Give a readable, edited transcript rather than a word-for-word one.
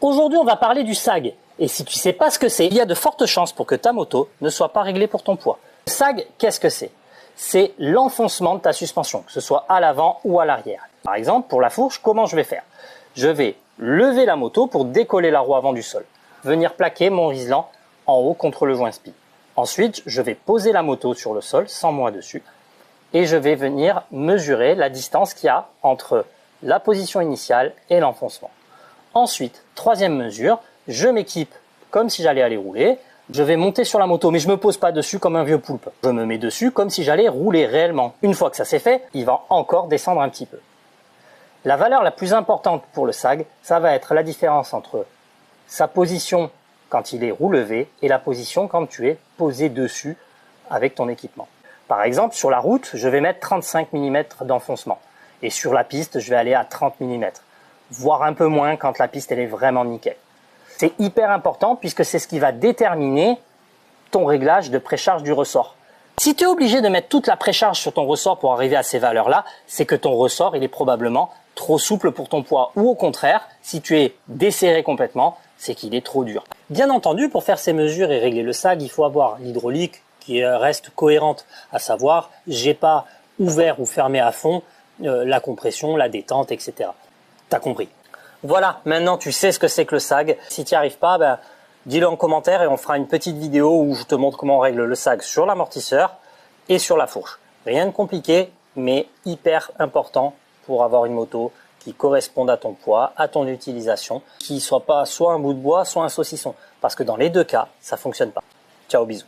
Aujourd'hui, on va parler du sag. Et si tu sais pas ce que c'est, il y a de fortes chances pour que ta moto ne soit pas réglée pour ton poids. Le sag, qu'est-ce que c'est? C'est l'enfoncement de ta suspension, que ce soit à l'avant ou à l'arrière. Par exemple, pour la fourche, comment je vais faire? Je vais lever la moto pour décoller la roue avant du sol. Venir plaquer mon riselant en haut contre le joint spi. Ensuite, je vais poser la moto sur le sol, sans moi dessus. Et je vais venir mesurer la distance qu'il y a entre la position initiale et l'enfoncement. Ensuite, troisième mesure, je m'équipe comme si j'allais aller rouler. Je vais monter sur la moto, mais je ne me pose pas dessus comme un vieux poulpe. Je me mets dessus comme si j'allais rouler réellement. Une fois que ça c'est fait, il va encore descendre un petit peu. La valeur la plus importante pour le sag, ça va être la différence entre sa position quand il est roue levée et la position quand tu es posé dessus avec ton équipement. Par exemple, sur la route, je vais mettre 35 mm d'enfoncement. Et sur la piste, je vais aller à 30 mm. Voire un peu moins quand la piste elle est vraiment nickel. C'est hyper important puisque c'est ce qui va déterminer ton réglage de précharge du ressort. Si tu es obligé de mettre toute la précharge sur ton ressort pour arriver à ces valeurs-là, c'est que ton ressort il est probablement trop souple pour ton poids. Ou au contraire, si tu es desserré complètement, c'est qu'il est trop dur. Bien entendu, pour faire ces mesures et régler le sag, il faut avoir l'hydraulique qui reste cohérente, à savoir, j'ai pas ouvert ou fermé à fond la compression, la détente, etc. T'as compris. Voilà, maintenant tu sais ce que c'est que le sag. Si tu n'y arrives pas, dis-le en commentaire et on fera une petite vidéo où je te montre comment on règle le sag sur l'amortisseur et sur la fourche. Rien de compliqué, mais hyper important pour avoir une moto qui corresponde à ton poids, à ton utilisation, qui soit pas soit un bout de bois, soit un saucisson. Parce que dans les deux cas, ça fonctionne pas. Ciao, bisous.